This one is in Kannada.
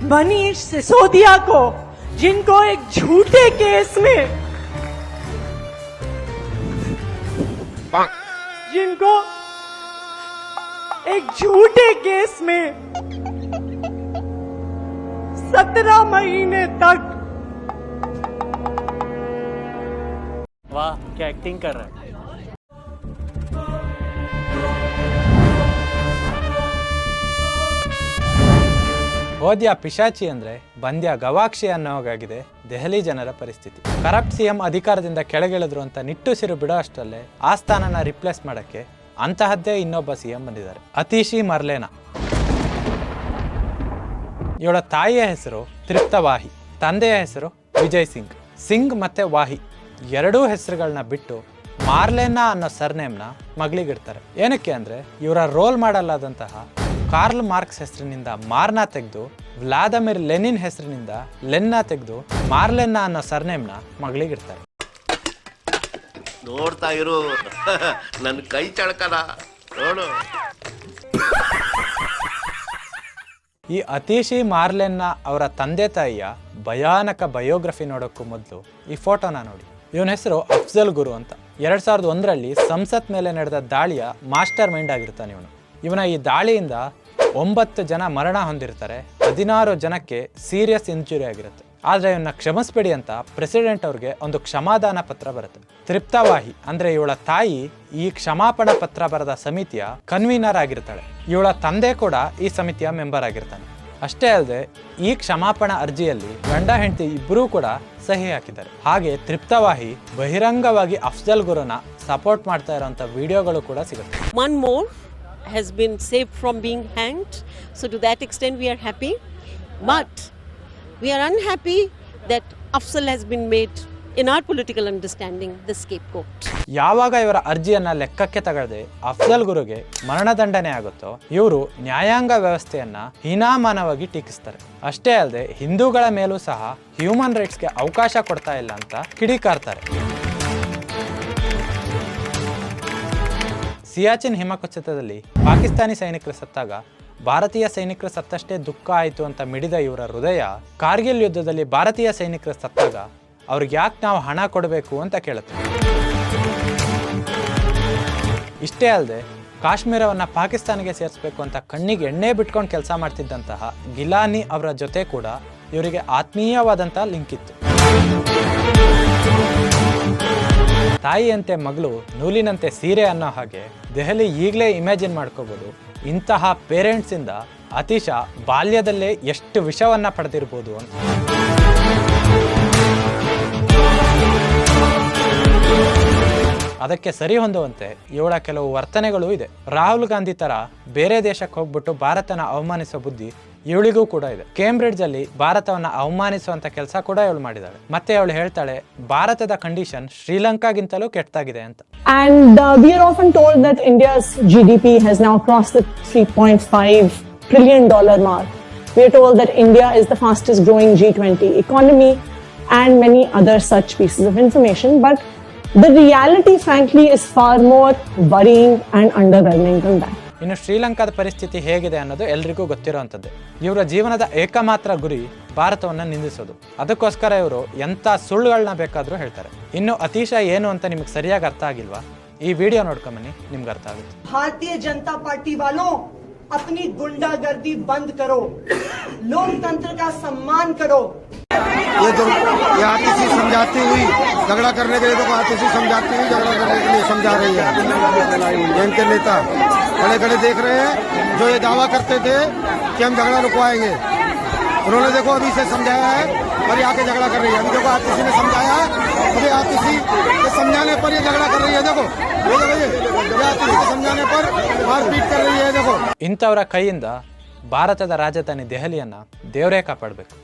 मनीष सिसोदिया को, जिनको एक झूठे केस में जिनको एक झूठे केस में 17 महीने तक। वाह क्या एक्टिंग कर रहा है। ಹೋದ್ಯಾ ಪಿಶಾಚಿ ಅಂದ್ರೆ ಬಂದ್ಯಾ ಗವಾಕ್ಷಿ ಅನ್ನೋಗಾಗಿದೆ ದೆಹಲಿ ಜನರ ಪರಿಸ್ಥಿತಿ. ಕರಪ್ಟ್ ಸಿಎಂ ಅಧಿಕಾರದಿಂದ ಕೆಳಗಿಳಿದ್ರು ಅಂತ ನಿಟ್ಟುಸಿರು ಬಿಡೋ ಅಷ್ಟರಲ್ಲೇ ಆ ಸ್ಥಾನನ ರಿಪ್ಲೇಸ್ ಮಾಡಕ್ಕೆ ಅಂತಹದ್ದೇ ಇನ್ನೊಬ್ಬ ಸಿಎಂ ಬಂದಿದ್ದಾರೆ, ಅತೀಶಿ ಮರ್ಲೇನಾ. ಇವಳ ತಾಯಿಯ ಹೆಸರು ತೃಪ್ತವಾಹಿ, ತಂದೆಯ ಹೆಸರು ವಿಜಯ್ ಸಿಂಗ್. ಸಿಂಗ್ ಮತ್ತೆ ವಾಹಿ ಎರಡೂ ಹೆಸರುಗಳನ್ನ ಬಿಟ್ಟು ಮಾರ್ಲೇನಾ ಅನ್ನೋ ಸರ್ನೇಮ್ನ ಮಗಳಿಗಿಡ್ತಾರೆ. ಏನಕ್ಕೆ ಅಂದ್ರೆ ಇವರ ರೋಲ್ ಮಾಡಲ್ ಆದಂತಹ ಕಾರ್ಲ್ ಮಾರ್ಕ್ಸ್ ಹೆಸರಿನಿಂದ ಮಾರ್ನಾ ತೆಗೆದು ವ್ಲಾದಿಮಿರ್ ಲೆನಿನ್ ಹೆಸರಿನಿಂದ ಲೆನ್ನಾ ತೆಗೆದು ಮಾರ್ಲೆನ್ನಾ ಅನ್ನೋ ಸರ್ನೇಮ್ನ ಮಗಳಿಗಿಡ್ತಾರೆ. ನೋಡ್ತಾ ಇರು, ನನ್ನ ಕೈ ಚಳಕದ ನೋಡು. ಈ ಅತೀಶಿ ಮಾರ್ಲೆನ್ನಾ ಅವರ ತಂದೆ ತಾಯಿಯ ಭಯಾನಕ ಬಯೋಗ್ರಫಿ ನೋಡೋಕ್ಕೂ ಮೊದಲು ಈ ಫೋಟೋನ ನೋಡಿ. ಇವನ ಹೆಸರು ಅಫ್ಜಲ್ ಗುರು ಅಂತ. 2001ರಲ್ಲಿ ಸಂಸತ್ ಮೇಲೆ ನಡೆದ ದಾಳಿಯ ಮಾಸ್ಟರ್ ಮೈಂಡ್ ಆಗಿರ್ತಾನೆ ಇವನು. ಇವನ ಈ ದಾಳಿಯಿಂದ 9 ಜನ ಮರಣ ಹೊಂದಿರ್ತಾರೆ, 16 ಜನಕ್ಕೆ ಸೀರಿಯಸ್ ಇಂಜುರಿ ಆಗಿರುತ್ತೆ. ಆದರೆ ಇವನ್ನ ಕ್ಷಮಿಸ್ಬೇಡಿ ಅಂತ ಪ್ರೆಸಿಡೆಂಟ್ ಅವ್ರಿಗೆ ಒಂದು ಕ್ಷಮಾದಾನ ಪತ್ರ ಬರುತ್ತೆ. ತೃಪ್ತವಾಹಿ ಅಂದ್ರೆ ಇವಳ ತಾಯಿ ಈ ಕ್ಷಮಾಪಣಾ ಪತ್ರ ಬರೆದ ಸಮಿತಿಯ ಕನ್ವೀನರ್ ಆಗಿರ್ತಾಳೆ. ಇವಳ ತಂದೆ ಕೂಡ ಈ ಸಮಿತಿಯ ಮೆಂಬರ್ ಆಗಿರ್ತಾನೆ. ಅಷ್ಟೇ ಅಲ್ಲದೆ ಈ ಕ್ಷಮಾಪಣಾ ಅರ್ಜಿಯಲ್ಲಿ ಗಂಡ ಹೆಂಡತಿ ಇಬ್ಬರೂ ಕೂಡ ಸಹಿ ಹಾಕಿದ್ದಾರೆ. ಹಾಗೆ ತೃಪ್ತವಾಹಿ ಬಹಿರಂಗವಾಗಿ ಅಫ್ಜಲ್ ಗುರುನ ಸಪೋರ್ಟ್ ಮಾಡ್ತಾ ಇರೋಂಥ ವಿಡಿಯೋಗಳು ಕೂಡ ಸಿಗುತ್ತೆ. One more has been saved from being hanged, so to that extent we are happy, but we are unhappy that Afzal has been made, in our political understanding, the scapegoat. ಯಾವಾಗ ಇವರ ಅರ್ಜಿಯನ್ನ ಲೆಕ್ಕಕ್ಕೆ ತಗೊಳ್ಳದೆ ಅಫ್ಜಲ್ ಗುರುಗೆ ಮರಣದಂಡನೆ ಆಗುತ್ತೋ ಇವರು ನ್ಯಾಯಾಂಗ ವ್ಯವಸ್ಥೆಯನ್ನ ಹೀನಾಮಾನವಾಗಿ ಟೀಕಿಸ್ತಾರೆ. ಅಷ್ಟೇ ಅಲ್ಲದೆ ಹಿಂದೂಗಳ ಮೇಲೂ ಸಹ ಹ್ಯೂಮನ್ ರೈಟ್ಸ್ಗೆ ಅವಕಾಶ ಕೊಡ್ತಾ ಇಲ್ಲ ಅಂತ ಕಿಡಿಕಾರ್ತಾರೆ. ಸಿಯಾಚಿನ್ ಹಿಮಕುಸಿತದಲ್ಲಿ ಪಾಕಿಸ್ತಾನಿ ಸೈನಿಕರು ಸತ್ತಾಗ ಭಾರತೀಯ ಸೈನಿಕರು ಸತ್ತಷ್ಟೇ ದುಃಖ ಆಯಿತು ಅಂತ ಮಿಡಿದ ಇವರ ಹೃದಯ ಕಾರ್ಗಿಲ್ ಯುದ್ಧದಲ್ಲಿ ಭಾರತೀಯ ಸೈನಿಕರು ಸತ್ತಾಗ ಅವ್ರಿಗೆ ಯಾಕೆ ನಾವು ಹಣ ಕೊಡಬೇಕು ಅಂತ ಕೇಳುತ್ತೆ. ಇಷ್ಟೇ ಅಲ್ಲದೆ ಕಾಶ್ಮೀರವನ್ನು ಪಾಕಿಸ್ತಾನಿಗೆ ಸೇರಿಸಬೇಕು ಅಂತ ಕಣ್ಣಿಗೆ ಎಣ್ಣೆ ಬಿಟ್ಕೊಂಡು ಕೆಲಸ ಮಾಡ್ತಿದ್ದಂತಹ ಗಿಲಾನಿ ಅವರ ಜೊತೆ ಕೂಡ ಇವರಿಗೆ ಆತ್ಮೀಯವಾದಂತಹ ಲಿಂಕ್ ಇತ್ತು. ತಾಯಿಯಂತೆ ಮಗಳು ನೂಲಿನಂತೆ ಸೀರೆ ಅನ್ನೋ ಹಾಗೆ ದೆಹಲಿ ಈಗಲೇ ಇಮ್ಯಾಜಿನ್ ಮಾಡ್ಕೋಬಹುದು ಇಂತಹ ಪೇರೆಂಟ್ಸ್ ಇಂದ ಅತೀಶ ಬಾಲ್ಯದಲ್ಲೇ ಎಷ್ಟು ವಿಷವನ್ನ ಪಡೆದಿರ್ಬೋದು ಅಂತ. ಅದಕ್ಕೆ ಸರಿ ಹೊಂದುವಂತೆ ಇವಳ ಕೆಲವು ವರ್ತನೆಗಳು ಇದೆ. ರಾಹುಲ್ ಗಾಂಧಿ ತರ ಬೇರೆ ದೇಶಕ್ಕೆ ಹೋಗ್ಬಿಟ್ಟು ಭಾರತನ ಅವಮಾನಿಸೋ ಬುದ್ಧಿ ಇವಳಿಗೂ ಕೂಡ ಇದೆ. ಕೇಂಬ್ರಿಡ್ಜ್ ಅಲ್ಲಿ ಭಾರತವನ್ನ ಅವಮಾನಿಸುವಂತ ಕೆಲಸ ಕೂಡ ಇವಳು ಮಾಡಿದಾಳೆ. ಮತ್ತೆ ಅವಳು ಹೇಳ್ತಾಳೆ ಭಾರತದ ಕಂಡೀಷನ್ ಶ್ರೀಲಂಕಾಗಿಂತಲೂ ಕೆಟ್ಟದಾಗಿದೆ ಅಂತ. And we are often told that India's GDP has now crossed the $3.5 trillion mark. We are told that India is the fastest growing G20 economy and many other such pieces of information. But the reality, frankly, is far more worrying and underwhelming than that. ಇನ್ನು ಶ್ರೀಲಂಕಾದ ಪರಿಸ್ಥಿತಿ ಹೇಗಿದೆ ಅನ್ನೋದು ಎಲ್ರಿಗೂ ಗೊತ್ತಿರೋವಂಥದ್ದೇ. ಇವರ ಜೀವನದ ಏಕಮಾತ್ರ ಗುರಿ ಭಾರತವನ್ನು ನಿಂದಿಸೋದು. ಅದಕ್ಕೋಸ್ಕರ ಇವರು ಎಂಥ ಸುಳ್ಳುಗಳನ್ನ ಬೇಕಾದರೂ ಹೇಳ್ತಾರೆ. ಇನ್ನು ಅತೀಶ ಏನು ಅಂತ ನಿಮಗೆ ಸರಿಯಾಗಿ ಅರ್ಥ ಆಗಿಲ್ವಾ? ಈ ವಿಡಿಯೋ ನೋಡ್ಕೊಂಬನ್ನಿ, ನಿಮ್ಗೆ ಅರ್ಥ ಆಗುತ್ತೆ. भारतीय जनता पार्टी वालों, अपनी गुंडागर्दी बंद करो, लोकतंत्र का सम्मान करो. ये आरटीसी समझाती हुई झगड़ा करने के लिए, तो आरटीसी समझाती हुई झगड़ा करने के लिए समझा रही है. इनके नेता खड़े खड़े देख रहे हैं, जो ये दावा करते थे कि हम झगड़ा रुकवाएंगे, उन्होंने देखो अभी से समझाया है और ये आके झगड़ा कर रही है. अभी देखो आरटीसी ने समझाया है, अभी आरटीसी के समझाने पर ये झगड़ा कर रही है. देखो आरटीसी के समझाने पर मारपीट कर रही है. देखो ಇಂಥವರ ಕೈಯಿಂದ ಭಾರತದ ರಾಜಧಾನಿ ದೆಹಲಿಯನ್ನ ದೇವರೇ ಕಾಪಾಡಬೇಕು.